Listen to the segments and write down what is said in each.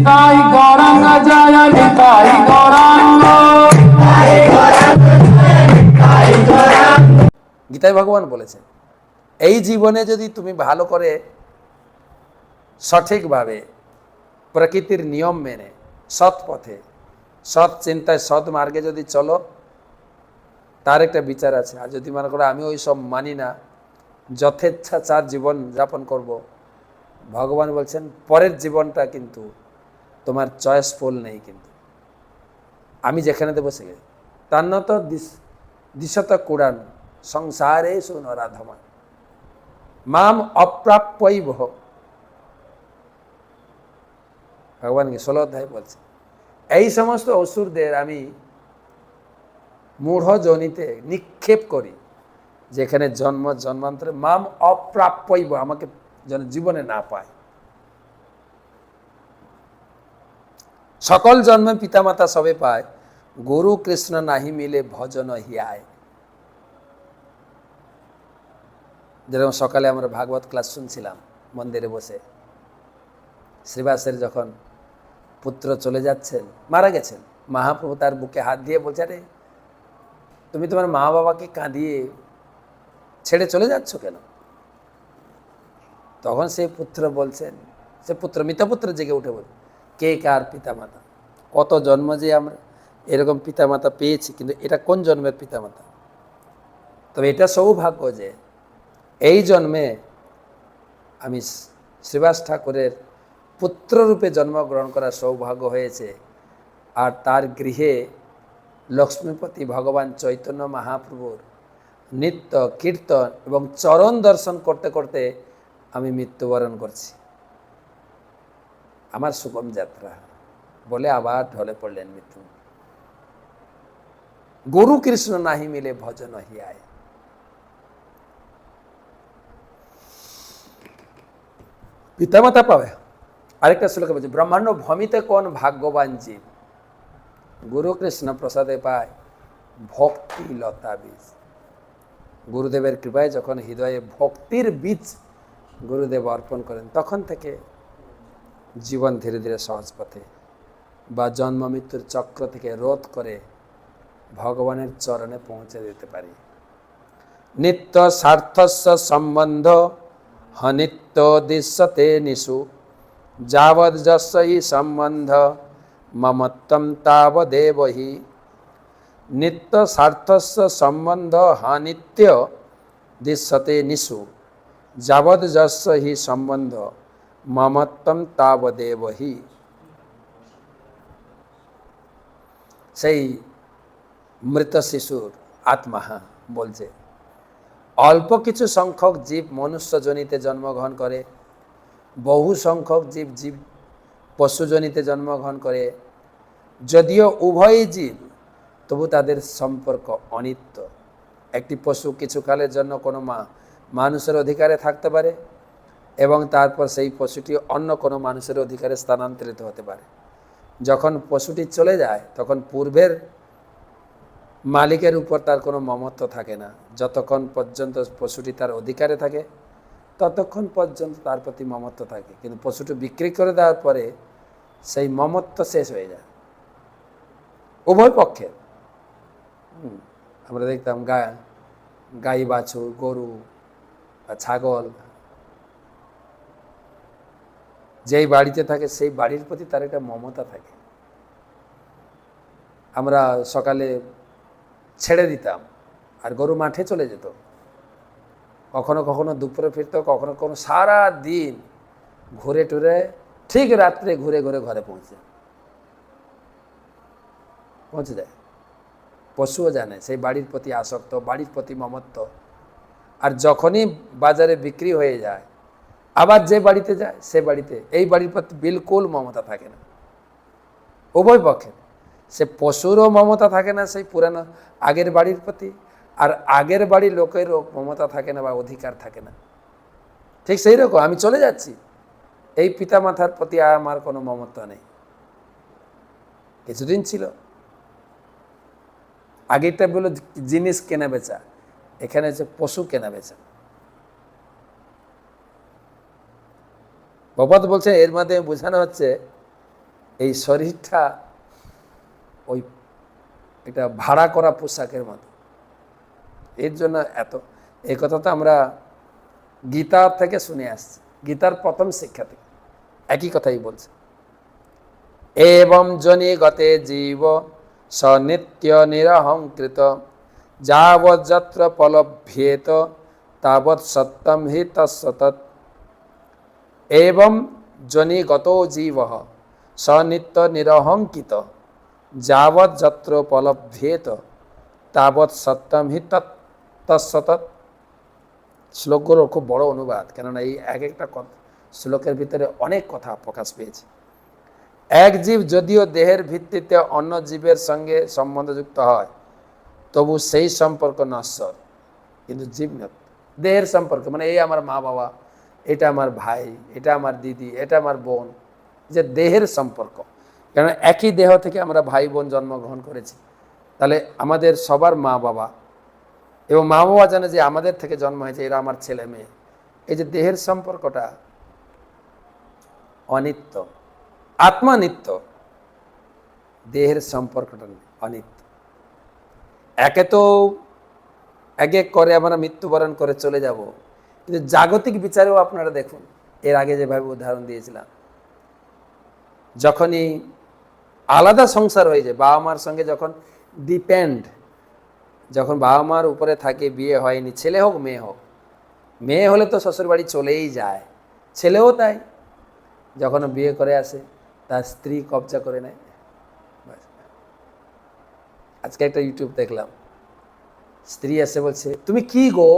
নিতাই গৌরাঙ্গ জয় নিতাই গৌরাঙ্গ। গীতায় ভগবান বলেছেন এই জীবনে যদি তুমি ভালো করে সঠিকভাবে প্রকৃতির নিয়ম মেনে সৎ পথে সৎ চিন্তায় সৎ মার্গে যদি চলো তার একটা বিচার আছে। আর যদি মনে করো আমি ওই সব মানি না, যথেচ্ছাচার জীবন যাপন করব, ভগবান বলছেন পরের জীবনটা কিন্তু তোমার চয়েসফুল নেই, কিন্তু আমি যেখানে দেবো সেখানে তার নত দিশত কুড়ান সংসারে সুনরাধমা মাম অপ্রাপ্যইব। ভগবানকে 16 অধ্যায় বলছে এই সমস্ত অসুরদের আমি মূঢ় জনিতে নিক্ষেপ করি, যেখানে জন্ম জন্মান্তরে মাম অপ্রাপ্যইব, আমাকে যেন জীবনে না পায়। সকল জন্মে পিতামাতা সবে পায়, গুরু কৃষ্ণ নাহি মিলে ভজন হিয়ায়। যেরকম সকালে আমরা ভাগবত ক্লাস শুনছিলাম মন্দিরে বসে, শ্রীবাসের যখন পুত্র চলে যাচ্ছেন, মারা গেছেন, মহাপ্রভু তার বুকে হাত দিয়ে বলছে আরে তুমি তোমার মা বাবাকে কাঁদিয়ে ছেড়ে চলে যাচ্ছ কেন? তখন সেই পুত্র বলছেন, সে পুত্র মৃতপুত্র জেগে উঠে বল কে কার পিতামাতা, কত জন্ম যে আমরা এরকম পিতামাতা পেয়েছি, কিন্তু এটা কোন জন্মের পিতামাতা? তবে এটা সৌভাগ্য যে এই জন্মে আমি শ্রীবাস ঠাকুরের পুত্ররূপে জন্মগ্রহণ করার সৌভাগ্য হয়েছে। আর তার গৃহে লক্ষ্মীপতি ভগবান চৈতন্য মহাপ্রভুর নিত্য কীর্তন এবং চরণ দর্শন করতে করতে আমি মৃত্যুবরণ করছি। আমার সুগম যাত্রা বলে আবার ঢলে পড়লেন মৃত্যু। গুরু কৃষ্ণ নাহি মিলে ভজন হিয়ায়। পিতামাতা পাবে। আরেকটা শ্লোকে বলছে ব্রহ্মাণ্ড ভূমিতে কোন ভাগ্যবান জীব, গুরু কৃষ্ণ প্রসাদে পায় ভক্তি লতা বীজ। গুরুদেবের কৃপায় যখন হৃদয়ে ভক্তির বীজ গুরুদেব অর্পণ করেন, তখন থেকে জীবন ধীরে ধীরে সহজ পথে বা জন্ম মৃত্যুর চক্র থেকে রোধ করে ভগবানের চরণে পৌঁছে দিতে পারি। নিত্য স্বার্থস্য সম্বন্ধ হনিত্য দৃশ্যতে নিষু যাবৎ যস্যই সম্বন্ধ মমত্বম তাবদেব হি। নিত্য স্বার্থস্য সম্বন্ধ হানিত্য দৃশ্যতে নিষু যাবৎ যস্য হি সম্বন্ধ মমত্বম তাবদেব হি। সেই মৃত শিশুর আত্মা বলছে অল্প কিছু সংখ্যক জীব মনুষ্যজনিতে জন্মগ্রহণ করে, বহু সংখ্যক জীব জীব পশুজনিতে জন্মগ্রহণ করে। যদিও উভয়ই জীব, তবু তাদের সম্পর্ক অনিত্য। একটি পশু কিছুকালের জন্য কোনো মানুষের অধিকারে থাকতে পারে এবং তারপর সেই পশুটি অন্য কোনো মানুষের অধিকারে স্থানান্তরিত হতে পারে। যখন পশুটি চলে যায় তখন পূর্বের মালিকের উপর তার কোনো মমত্ব থাকে না। যতক্ষণ পর্যন্ত পশুটি তার অধিকারে থাকে ততক্ষণ পর্যন্ত তার প্রতি মমত্ব থাকে, কিন্তু পশুটি বিক্রি করে দেওয়ার পরে সেই মমত্ব শেষ হয়ে যায় উভয় পক্ষে। আমরা দেখতাম গাই বাছুর, গরু বা ছাগল যেই বাড়িতে থাকে সেই বাড়ির প্রতি তার একটা মমতা থাকে। আমরা সকালে ছেড়ে দিতাম আর গরু মাঠে চলে যেত, কখনো কখনো দুপুরে ফিরতো, কখনো কখনো সারা দিন ঘুরে টুরে ঠিক রাত্রে ঘুরে ঘুরে ঘরে পৌঁছে যায়। পশুও জানে সেই বাড়ির প্রতি আসক্ত, বাড়ির প্রতি মমত্ব। আর যখনই বাজারে বিক্রি হয়ে যায় আবার যে বাড়িতে যায় সে বাড়িতে এই বাড়ির প্রতি বিলকুল মমতা থাকে না উভয় পক্ষে। সে পশুরও মমতা থাকে না সেই পুরানো আগের বাড়ির প্রতি, আর আগের বাড়ির লোকেরও মমতা থাকে না বা অধিকার থাকে না। ঠিক সেই রকম আমি চলে যাচ্ছি, এই পিতামাতার প্রতি আমার কোনো মমতা নেই। কিছুদিন ছিল, আগেরটা বললো জিনিস কেনা বেচা, এখানে হচ্ছে পশু কেনা বেচা। ভগবত বলছে এর মাধ্যমে বোঝানো হচ্ছে এই শরীরটা ওই এটা ভাড়া করা পোশাকের মতো। এর জন্য এত, এই কথা তো আমরা গীতার থেকে শুনে আসছি, গীতার প্রথম শিক্ষা থেকে একই কথাই বলছে। এবং জনি গতে জীব সনিত্য নিরহংকৃত যাবৎ যত্র পলভ্যেত তাবৎ সত্যম হি তৎসতৎ। এবং জনি গত জীব সনিত্য নিরহংকিত যাবৎ যত্র পলভ্যেত তাবৎ সত্যম হি তৎসতৎ। শ্লোকগুলোর খুব বড় অনুবাদ, কেননা এই এক একটা শ্লোকের ভিতরে অনেক কথা প্রকাশ পেয়েছে। এক জীব যদিও দেহের ভিত্তিতে অন্য জীবের সঙ্গে সম্বন্ধযুক্ত হয়, তবু সেই সম্পর্ক নশ্বর, কিন্তু জীব না। দেহের সম্পর্ক মানে এই আমার মা বাবা, এটা আমার ভাই, এটা আমার দিদি, এটা আমার বোন, যে দেহের সম্পর্ক। কেন একই দেহ থেকে আমরা ভাই বোন জন্মগ্রহণ করেছি, তাহলে আমাদের সবার মা বাবা, এবং মা বাবা জানে যে আমাদের থেকে জন্ম হয়েছে, এরা আমার ছেলে মেয়ে। এই যে দেহের সম্পর্কটা অনিত্য, আত্মা নিত্য, দেহের সম্পর্কটা অনিত্য। একে তো এক এক করে আমরা মৃত্যুবরণ করে চলে যাব, কিন্তু জাগতিক বিচারেও আপনারা দেখুন, এর আগে যেভাবে উদাহরণ দিয়েছিলাম, যখনই আলাদা সংসার হয়ে যায়, বাবা মার সঙ্গে যখন ডিপেন্ড, যখন বাবা মার উপরে থাকে, বিয়ে হয়নি, ছেলে হোক মেয়ে হোক, মেয়ে হলে তো শ্বশুর বাড়ি চলেই যায়, ছেলেও তাই, যখন বিয়ে করে আসে তার স্ত্রী কবজা করে নেয়। আজকে একটা ইউটিউব দেখলাম, স্ত্রী এসে বলছে, তুমি কি গো,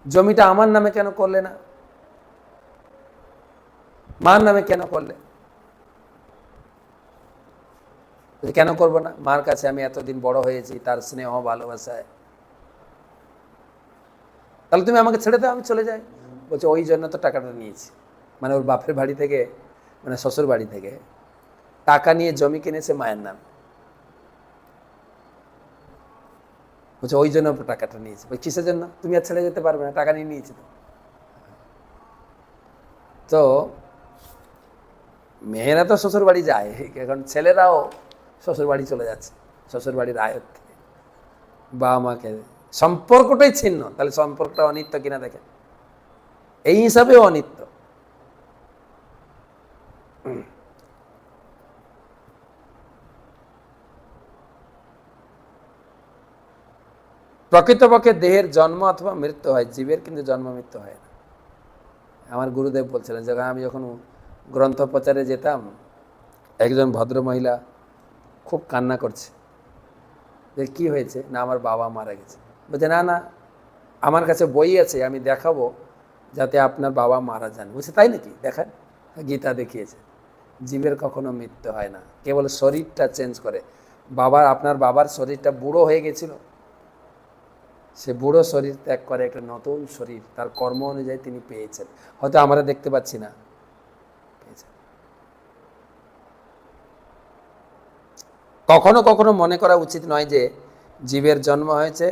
জমিটা আমার নামে কেন করলে না, মার নামে কেন করলে? কেন করবো না, মার কাছে আমি এতদিন বড় হয়েছি, তার স্নেহ ভালোবাসায়, তাহলে তুমি আমাকে ছেড়ে দাও, আমি চলে যাই। বলছে ওই জন্য তো টাকাটা নিয়েছি, মানে ওর বাপের বাড়ি থেকে, মানে শ্বশুর বাড়ি থেকে টাকা নিয়ে জমি কিনেছে মায়ের নাম। বলছে ওই জন্য টাকাটা নিয়েছি। কিসের জন্য? তুমি আর ছেড়ে যেতে পারবে না, টাকা নিয়ে নিয়েছি তো। তো মেয়েরা তো শ্বশুর বাড়ি যায়, এখন ছেলেরাও শ্বশুর বাড়ি চলে যাচ্ছে, শ্বশুর বাড়ির আয়ত থেকে বাবা মাকে, সম্পর্কটাই ছিন্ন, তাহলে সম্পর্কটা অনিত্য কিনা দেখেন, এই হিসাবেও অনিত্য। প্রকৃতপক্ষে দেহের জন্ম অথবা মৃত্যু হয়, জীবের কিন্তু জন্ম মৃত্যু হয় না। আমার গুরুদেব বলছিলেন, আমি যখন গ্রন্থ প্রচারে যেতাম, একজন ভদ্র মহিলা খুব কান্না করছে, যে কি হয়েছে? না আমার বাবা মারা গেছে। বলছে না না, আমার কাছে বই আছে, আমি দেখাবো যাতে আপনার বাবা মারা যান। বলছে তাই নাকি, দেখান। গীতা দেখিয়েছে, জীবের কখনো মৃত্যু হয় না, কেবল শরীরটা চেঞ্জ করে। আপনার বাবার শরীরটা বুড়ো হয়ে গেছিল, সে বুড়ো শরীর ত্যাগ করে একটা নতুন শরীর তার কর্ম অনুযায়ী তিনি পেয়েছেন, হয়তো আমরা দেখতে পাচ্ছি না, পেয়েছেন। কখনো কখনো মনে করা উচিত নয় যে জীবের জন্ম হয়েছে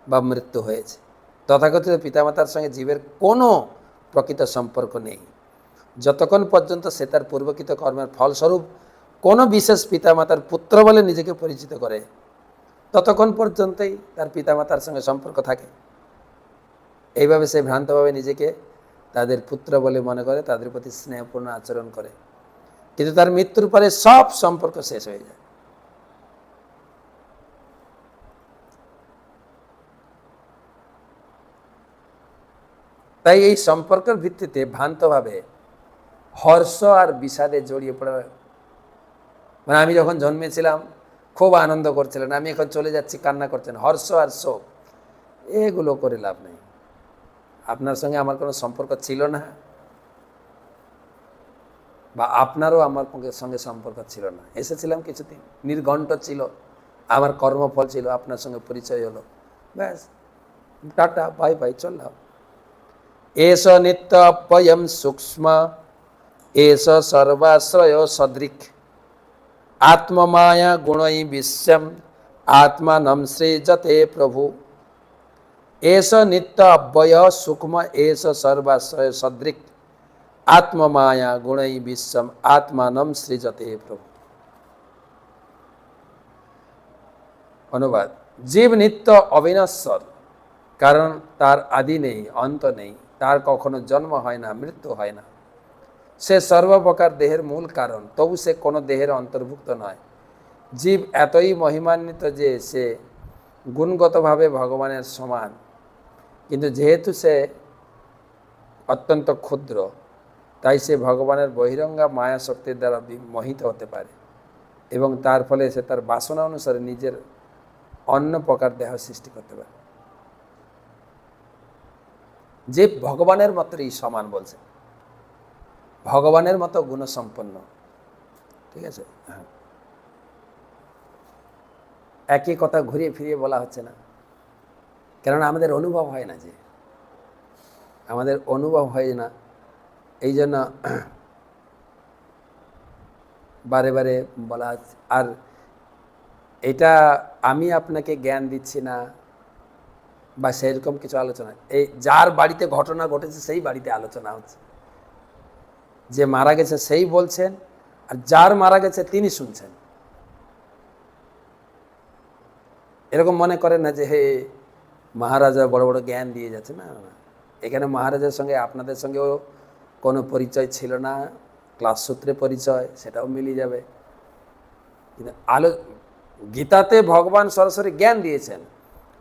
বা মৃত্যু হয়েছে। তথাকথিত পিতামাতার সঙ্গে জীবের কোনো প্রকৃত সম্পর্ক নেই, যতক্ষণ পর্যন্ত সে তার পূর্বকৃত কর্মের ফলস্বরূপ কোনো বিশেষ পিতামাতার পুত্র বলে নিজেকে পরিচিত করে, ততক্ষণ পর্যন্তই তার পিতামাতার সঙ্গে সম্পর্ক থাকে। এইভাবে সে ভ্রান্তভাবে নিজেকে তাদের পুত্র বলে মনে করে, তাদের প্রতি স্নেহপূর্ণ আচরণ করে, কিন্তু তার মৃত্যুর পরে সব সম্পর্ক শেষ হয়ে যায়। তাই এই সম্পর্কের ভিত্তিতে ভ্রান্তভাবে হর্ষ আর বিষাদে জড়িয়ে পড়া, মানে আমি যখন জন্মেছিলাম খুব আনন্দ করছিলেন, আমি এখন চলে যাচ্ছি কান্না করছেন, হর্ষ আর শোক, এগুলো করে লাভ নেই। আপনার সঙ্গে আমার কোনো সম্পর্ক ছিল না, বা আপনারও আমার সঙ্গে সম্পর্ক ছিল না, এসেছিলাম কিছুদিন, নির্ঘণ্ট ছিল, আমার কর্মফল ছিল, আপনার সঙ্গে পরিচয় হলো, ব্যাস, টাটা বাই বাই, চললাম। এস নিত্য অপ্যয়ম সূক্ষ্ম এস সর্বাশ্রয় সদৃক আত্মমায়া গুণই বিশ্বম আত্মানম সৃজতে প্রভু। এস নিত্য অব্যয় সূক্ষ্ম এস সর্বাশ্রয় সদৃক আত্মমায়া গুণৈ বিশ্বম আত্মানম সৃজতে প্রভু। অনুবাদ, জীব নিত্য অবিনশ্বর, কারণ তার আদি নেই, অন্ত নেই, তার কখনো জন্ম হয় না, মৃত্যু হয় না। সে সর্বপ্রকার দেহের মূল কারণ, তবু সে কোনো দেহের অন্তর্ভুক্ত নয়। জীব এতই মহিমান্বিত যে সে গুণগতভাবে ভগবানের সমান, কিন্তু যেহেতু সে অত্যন্ত ক্ষুদ্র, তাই সে ভগবানের বহিরঙ্গা মায়া শক্তির দ্বারা মোহিত হতে পারে এবং তার ফলে সে তার বাসনা অনুসারে নিজের অন্য প্রকার দেহ সৃষ্টি করতে পারে। যে ভগবানের মতই সমান বলছে, ভগবানের মতো গুণসম্পন্ন, ঠিক আছে? হ্যাঁ, একই কথা ঘুরিয়ে ফিরিয়ে বলা হচ্ছে না, কেননা আমাদের অনুভব হয় না, যে আমাদের অনুভব হয় না, এই জন্য বারে বারে বলা হচ্ছে। আর এটা আমি আপনাকে জ্ঞান দিচ্ছি না বা সেরকম কিছু আলোচনা, এই যার বাড়িতে ঘটনা ঘটেছে সেই বাড়িতে আলোচনা হচ্ছে। যে মারা গেছে সেই বলছেন, আর যার মারা গেছে তিনি শুনছেন। এরকম মনে করেন না যে হে মহারাজা বড় বড় জ্ঞান দিয়ে যাচ্ছে, না না, এখানে মহারাজার সঙ্গে আপনাদের সঙ্গেও কোনো পরিচয় ছিল না, ক্লাস সূত্রে পরিচয়, সেটাও মিলিয়ে যাবে। কিন্তু গীতাতে ভগবান সরাসরি জ্ঞান দিয়েছেন,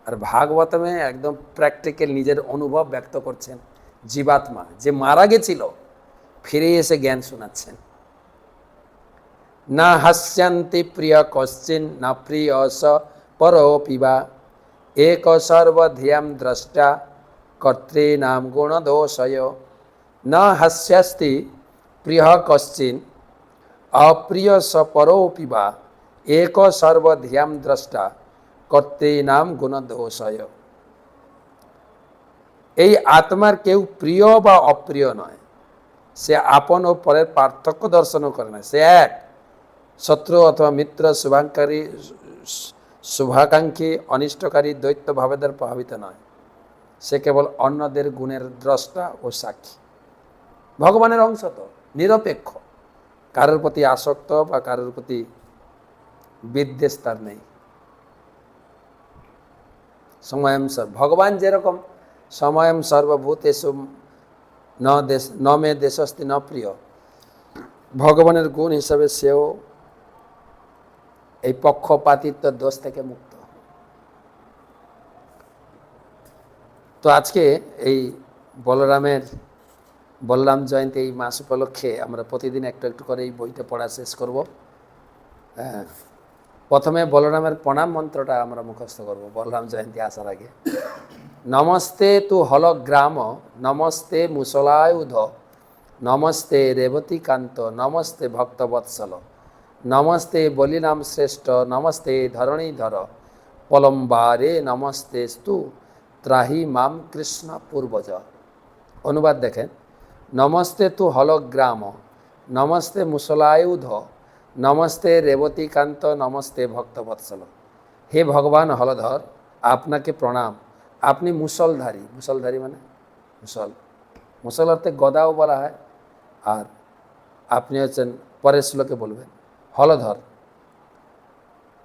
আর ভাগবতমে একদম প্র্যাকটিক্যাল নিজের অনুভব ব্যক্ত করছেন। জীবাত্মা যে মারা গেছিল ফিরে এসে জ্ঞান শোনাচ্ছেন। না হাস্যান্তি প্রিয় কশ্চিন না প্রিয় স পরোপিবা এক সর্বধিয়াম দ্রষ্টা কর্তৃনাম গুণদোষয়। না হাস্যাস্তি প্রিয় কশ্চিন অপ্রিয় স পরোপিবা এক সর্বধিয়াম দ্রষ্টা কর্তৃনাম গুণদোষয়। এই আত্মার কেউ প্রিয় বা অপ্রিয় নয়, সে আপন ও পরের পার্থক্য দর্শনও করে না। সে এক, শত্রু অথবা মিত্র, শুভাকাঙ্ক্ষী, অনিষ্টকারী, দৈত্য ভাবেদের প্রভাবিত নয়। সে কেবল অন্যদের গুণের দ্রষ্টা ও সাক্ষী। ভগবানের অংশ তো নিরপেক্ষ, কারোর প্রতি আসক্ত বা কারোর প্রতি বিদ্বেষ তার নেই। সময়ম ভগবান যেরকম সময়ম সর্বভূতেষু ন মে দেশস্তি ন প্রিয়, ভগবানের গুণ হিসাবে সেও এই পক্ষপাতিত্ব দোষ থেকে মুক্ত। তো আজকে এই বলরাম জয়ন্তী এই মাস উপলক্ষে আমরা প্রতিদিন একটু একটু করে এই বইটা পড়া শেষ করব। হ্যাঁ, প্রথমে বলরামের প্রণাম মন্ত্রটা আমরা মুখস্থ করব বলরাম জয়ন্তী আসার আগে। নমস্তে তু হলগ্রাম, নমস্তে মুসলায়ুধ, নমস্তে রেবতীকান্ত, নমস্তে ভক্তবৎসল, নমস্তে বলিনাম শ্রেষ্ঠ, নমস্তে ধরণীধর, পলম্বারে নমস্তে স্তু ত্রাহি মাম কৃষ্ণ পূর্বজ। অনুবাদ দেখেন, নমস্তে তু হলগ্রাম, নমস্তে মুসলায়ুধ, নমস্তে রেবতীকান্ত, নমস্তে ভক্তবৎসল। হে ভগবান হলধর, আপনাকে প্রণাম। আপনি মুসলধারী, মুসলধারী মানে মুসল অর্থে গদাও বলা হয়। আর আপনি হচ্ছেন, পরের শ্লোকে বলবেন, হলধর,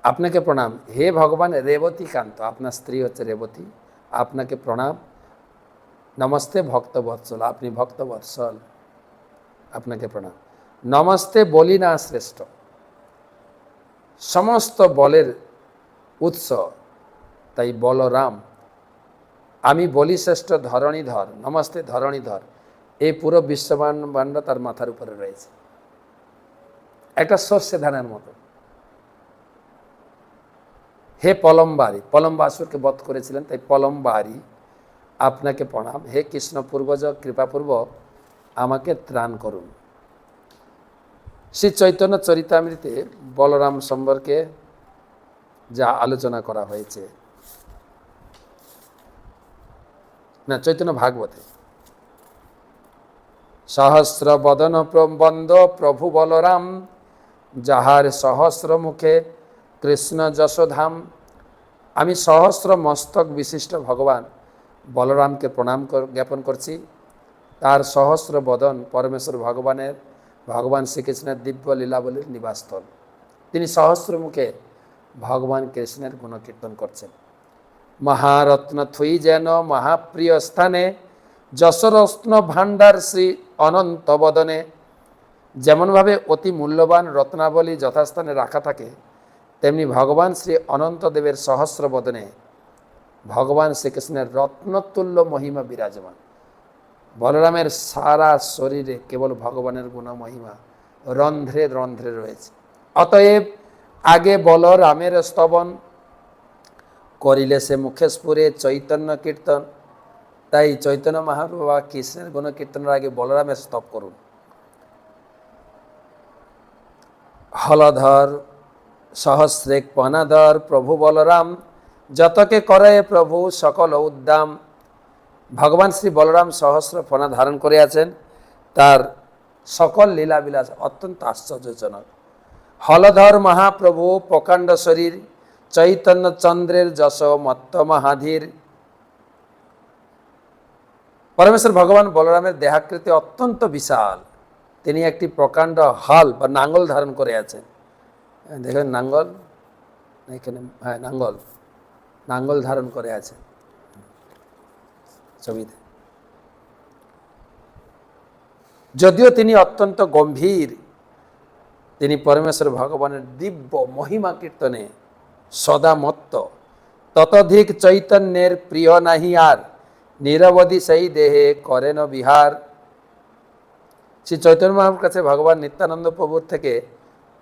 আপনাকে প্রণাম। হে ভগবান রেবতীকান্ত, আপনার স্ত্রী হচ্ছে রেবতী, আপনাকে প্রণাম। নমস্তে ভক্তবৎসল, আপনি ভক্তবৎসল, আপনাকে প্রণাম। নমস্তে বলিনা শ্রেষ্ঠ, সমস্ত বলের উৎস তাই বলরাম, আমি বলি শ্রেষ্ঠ ধরণীধর, নমস্তে ধরণীধর, এই পুরো বিশ্বব্রহ্মাণ্ড তার মাথার উপরে রয়েছে, একটা সর্ষে ধানের মতো। হে পলম্বারি, পলম্বাসুরকে বধ করেছিলেন, তাই পলম্বারি আপনাকে প্রণাম। হে কৃষ্ণ পূর্বজ, কৃপাপূর্বক আমাকে ত্রাণ করুন। শ্রী চৈতন্য চরিতামৃতে বলরাম সম্পর্কে যা আলোচনা করা হয়েছে, না চৈতন্য ভাগবতে, সহস্র বদন বন্দ প্রভু বলরাম, যাহার সহস্র মুখে কৃষ্ণ যশোধাম। আমি সহস্র মস্তক বিশিষ্ট ভগবান বলরামকে প্রণাম জ্ঞাপন করছি, তার সহস্র বদন পরমেশ্বর ভগবান শ্রীকৃষ্ণের দিব্য লীলাবলীর নিবাসস্থল। তিনি সহস্র মুখে ভগবান কৃষ্ণের গুণকীর্তন করছেন। মহারত্ন থুই যেন মহাপ্রিয় স্থানে যশরত্ন ভাণ্ডার শ্রী অনন্ত বদনে। যেমনভাবে অতি মূল্যবান রত্নাবলী যথাস্থানে রাখা থাকে, তেমনি ভগবান শ্রী অনন্তদেবের সহস্র বদনে ভগবান শ্রীকৃষ্ণের রত্নতুল্য মহিমা বিরাজমান। বলরামের সারা শরীরে কেবল ভগবানের গুণ মহিমা রন্ধ্রে রন্ধ্রে রয়েছে। অতএব আগে বলরামের স্তবন, করিলে সে মুখে স্ফুরে চৈতন্য কীর্তন। তাই চৈতন্য মহাপ্রভু বা কৃষ্ণের গুণ কীর্তনের আগে বলরামের স্তব করুন। হলধর সহস্রেক পনাধর প্রভু বলরাম, যতকে করে প্রভু সকল উদ্দাম। ভগবান শ্রী বলরাম সহস্র ফনা ধারণ করে আছেন, তার সকল লীলাবিলাস অত্যন্ত আশ্চর্যজনক। হলধর মহাপ্রভু প্রকাণ্ড শরীর, চৈতন্য চন্দ্রের যশ মত্ত মহাধীর। পরমেশ্বর ভগবান বলরামের দেহাকৃতি অত্যন্ত বিশাল। তিনি একটি প্রকাণ্ড হল বা নাঙ্গল ধারণ করে আছেন। দেখেন নাঙ্গল এখানে, হ্যাঁ নাঙ্গল ধারণ করে আছেন ছবিতে। যদিও তিনি অত্যন্ত গম্ভীর, তিনি পরমেশ্বর ভগবানের দিব্য মহিমা কীর্তনে সদা মত্ত। ততধিক চৈতন্যের প্রিয় নাহি আর, নিরবধি সেই দেহে করেন বিহার। শ্রী চৈতন্য মহাপ্রভুর কাছে ভগবান নিত্যানন্দ প্রভুর থেকে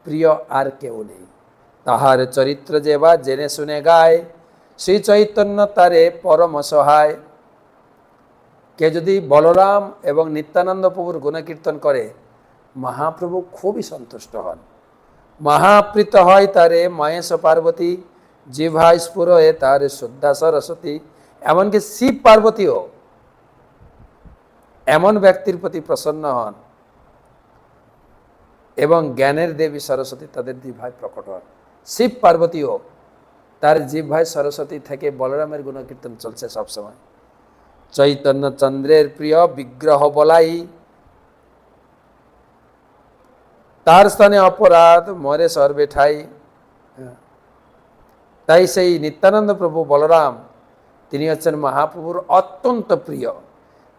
প্রিয় আর কেউ নেই। তাহার চরিত্র যে বা জেনে শুনে গায়, শ্রী চৈতন্য তারে পরম সহায়। কে যদি বলরাম এবং নিত্যানন্দ প্রভুর গুণকীর্তন করে, মহাপ্রভু খুবই সন্তুষ্ট হন। মহাপ্রীত হয় তারে মহেশ পার্বতী, জিভায় স্ফুর হয়ে তার শুদ্ধা সরস্বতী। এমনকি শিব পার্বতীও এমন ব্যক্তির প্রতি প্রসন্ন হন এবং জ্ঞানের দেবী সরস্বতী তাদের জিহ্বায় প্রকট হন। শিব পার্বতীও তার জিহ্বায় সরস্বতী থেকে বলরামের গুণকীর্তন চলছে সবসময়। চৈতন্য চন্দ্রের প্রিয় বিগ্রহ বলাই, তার স্থানে অপরাধ মরে সর্বে ঠাই। তাই সেই নিত্যানন্দ প্রভু বলরাম তিনি হচ্ছেন মহাপ্রভুর অত্যন্ত প্রিয়।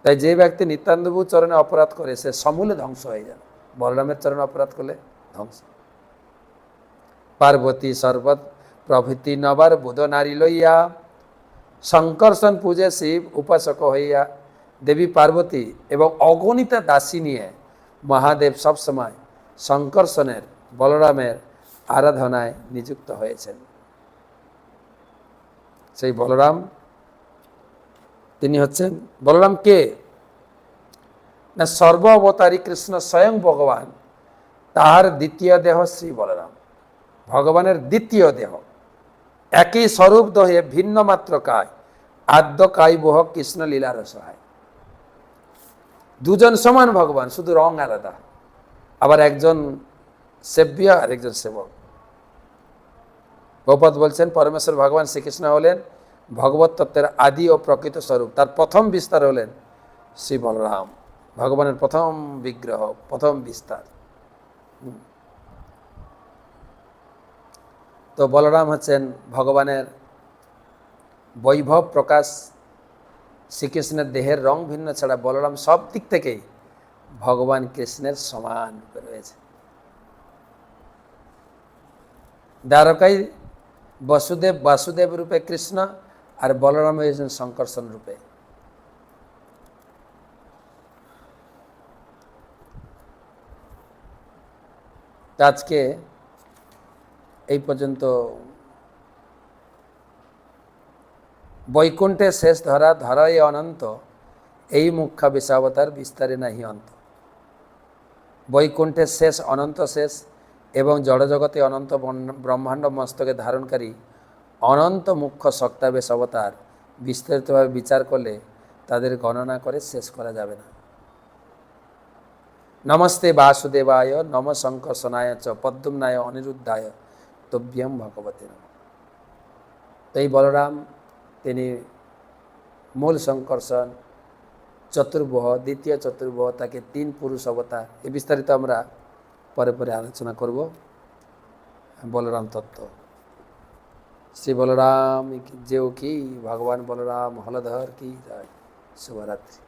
তাই যে ব্যক্তি নিত্যানন্দ প্রভুর চরণে অপরাধ করে সে সমূলে ধ্বংস হয়ে যায়। বলরামের চরণে অপরাধ করলে ধ্বংস। পার্বতী সর্বত প্রভৃতি নবার বুধ নারী লইয়া, শঙ্কর্ষণ পূজে শিব উপাসক হইয়া। দেবী পার্বতী এবং অগণিতা দাসী নিয়ে মহাদেব সবসময় শঙ্কর্ষণের বলরামের আরাধনায় নিযুক্ত হয়েছেন। সেই বলরাম তিনি হচ্ছেন, বলরাম কে না সর্ব অবতারী কৃষ্ণ স্বয়ং ভগবান, তাহার দ্বিতীয় দেহ শ্রী বলরাম। ভগবানের দ্বিতীয় দেহ, একই স্বরূপ দহে ভিন্ন মাত্র কায়, আদ্য কায় বহ কৃষ্ণ লীলার সহায়। দুজন সমান ভগবান, শুধু রং আলাদা। আবার একজন সেব্য আর একজন সেবক। প্রভুপাদ বলছেন পরমেশ্বর ভগবান শ্রীকৃষ্ণ হলেন ভগবত তত্ত্বের আদি ও প্রকৃত স্বরূপ। তার প্রথম বিস্তার হলেন শ্রী বলরাম, ভগবানের প্রথম বিগ্রহ, প্রথম বিস্তার। তো বলরাম হচ্ছেন ভগবানের বৈভব প্রকাশ। শ্রীকৃষ্ণের দেহের রং ভিন্ন ছাড়া বলরাম সব দিক থেকেই ভগবান কৃষ্ণের সমান রূপে রয়েছে। দ্বারকায় বাসুদেব রূপে কৃষ্ণ, আর বলরাম হয়েছেন শঙ্কর্ষণ রূপে। আজকে এই পর্যন্ত বৈকুণ্ঠে শেষ ধরাই অনন্ত, এই মুখ্য বিষাবতার বিস্তারে নাহি অন্ত। বৈকুণ্ঠের শেষ অনন্ত শেষ এবং জড়জগতে অনন্ত ব্রহ্মাণ্ড মস্তকে ধারণকারী অনন্ত মুখ্য সক্তাবেশ অবতার বিস্তারিতভাবে বিচার করলে তাদের গণনা করে শেষ করা যাবে না। নমস্তে বাসুদেবায়, নম শঙ্কর্ষণায় চ পদ্মনায় অনিরুদ্ধায় তব্যম ভগবতে নমঃ। তো এই বলরাম তিনি মূল শঙ্কর্ষণ, চতুর্বহ, দ্বিতীয় চতুর্বহ তাকে 3 পুরুষ অবতার। এ বিস্তারিত আমরা পরে পরে আলোচনা করব। বলরাম তত্ত্ব। শ্রী বলরাম যেও কি, ভগবান বলরাম হলধর কি জয়। শুভরাত্রি।